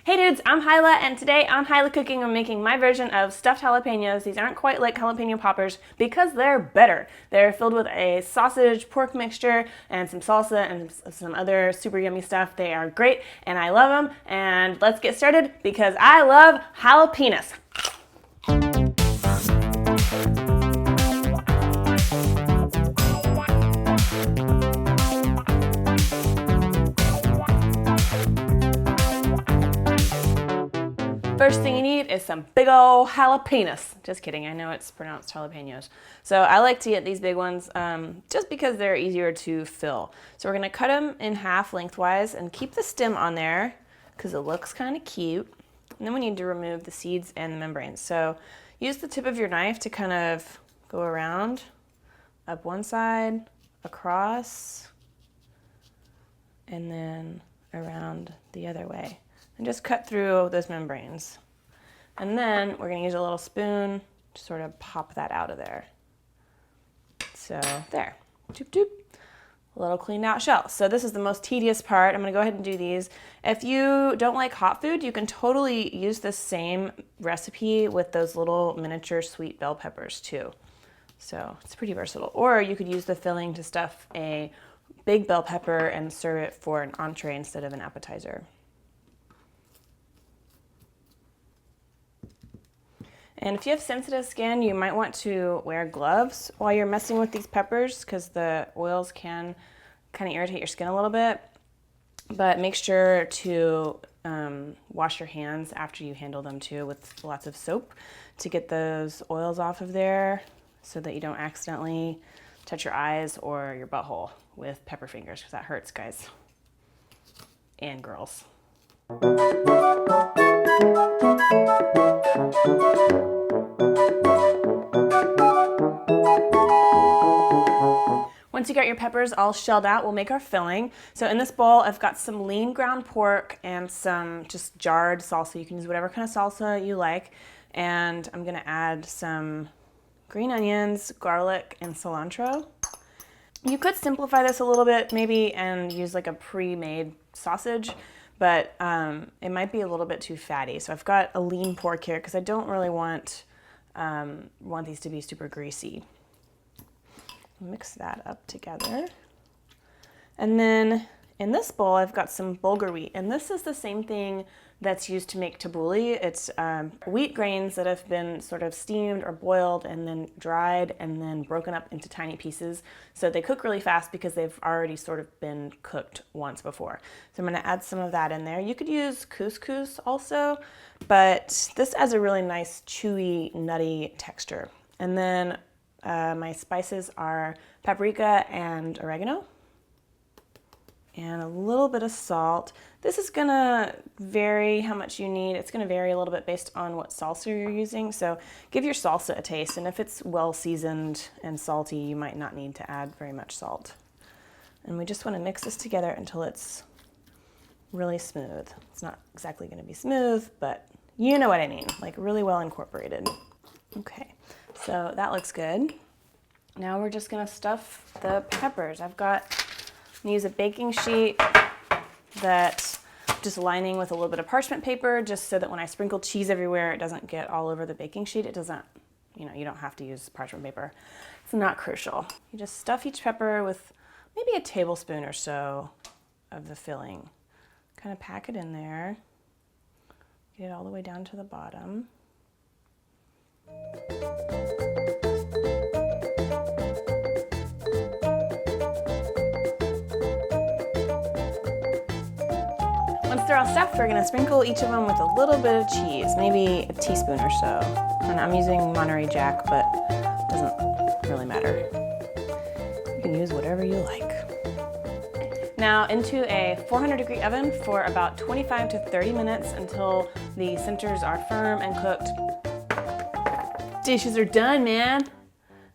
Hey dudes, I'm Hilah, and today on Hilah Cooking I'm making my version of stuffed jalapenos. These aren't quite like jalapeno poppers because they're better. They're filled with a sausage pork mixture and some salsa and some other super yummy stuff. They are great and I love them, and let's get started because I love jalapenos. First thing you need is some big ol' jalapenos. Just kidding, I know it's pronounced jalapenos. So I like to get these big ones just because they're easier to fill. So we're gonna cut them in half lengthwise and keep the stem on there because it looks kind of cute. And then we need to remove the seeds and the membranes. So use the tip of your knife to kind of go around, up one side, across, and then around the other way. And just cut through those membranes. And then we're gonna use a little spoon to sort of pop that out of there. So there, doop doop, a little cleaned out shell. So this is the most tedious part. I'm gonna go ahead and do these. If you don't like hot food, you can totally use the same recipe with those little miniature sweet bell peppers too. So it's pretty versatile. Or you could use the filling to stuff a big bell pepper and serve it for an entree instead of an appetizer. And if you have sensitive skin, you might want to wear gloves while you're messing with these peppers because the oils can kind of irritate your skin a little bit. But make sure to wash your hands after you handle them too with lots of soap to get those oils off of there so that you don't accidentally touch your eyes or your butthole with pepper fingers because that hurts, guys and girls. Once you got your peppers all shelled out, we'll make our filling. So in this bowl, I've got some lean ground pork and some just jarred salsa. You can use whatever kind of salsa you like. And I'm gonna add some green onions, garlic, and cilantro. You could simplify this a little bit maybe and use like a pre-made sausage, but it might be a little bit too fatty. So I've got a lean pork here because I don't really want these to be super greasy. Mix that up together. And then in this bowl, I've got some bulgur wheat, and this is the same thing that's used to make tabbouleh. It's wheat grains that have been sort of steamed or boiled and then dried and then broken up into tiny pieces. So they cook really fast because they've already sort of been cooked once before. So I'm gonna add some of that in there. You could use couscous also, but this adds a really nice chewy, nutty texture. And then my spices are paprika and oregano and a little bit of salt. This is gonna vary how much you need. It's gonna vary a little bit based on what salsa you're using. So give your salsa a taste, and if it's well seasoned and salty, you might not need to add very much salt. And we just wanna mix this together until it's really smooth. It's not exactly gonna be smooth, but you know what I mean, like really well incorporated. Okay. So that looks good. Now we're just gonna stuff the peppers. I'm gonna use a baking sheet that just lining with a little bit of parchment paper just so that when I sprinkle cheese everywhere, it doesn't get all over the baking sheet. It doesn't, you don't have to use parchment paper. It's not crucial. You just stuff each pepper with maybe a tablespoon or so of the filling. Kind of pack it in there. Get it all the way down to the bottom. Once they're all stuffed, we're gonna sprinkle each of them with a little bit of cheese, maybe a teaspoon or so. And I'm using Monterey Jack, but it doesn't really matter. You can use whatever you like. Now into a 400-degree oven for about 25 to 30 minutes until the centers are firm and cooked. Dishes are done, man.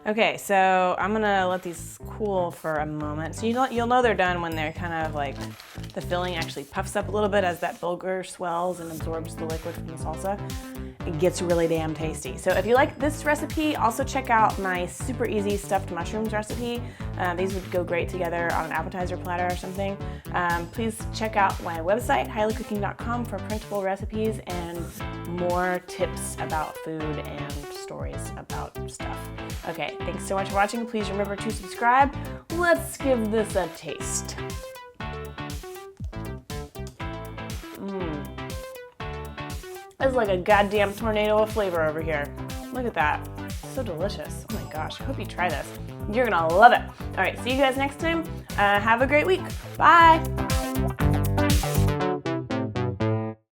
Okay, so I'm gonna let these cool for a moment. So you'll know they're done when they're kind of like the filling actually puffs up a little bit as that bulgur swells and absorbs the liquid from the salsa. It gets really damn tasty. So if you like this recipe, also check out my super easy stuffed mushrooms recipe. These would go great together on an appetizer platter or something. Please check out my website, hilahcooking.com, for printable recipes and more tips about food and stories about stuff. Okay, thanks so much for watching. Please remember to subscribe. Let's give this a taste. It's like a goddamn tornado of flavor over here. Look at that. So delicious. Oh my gosh, I hope you try this. You're gonna love it. All right, see you guys next time. Have a great week. Bye.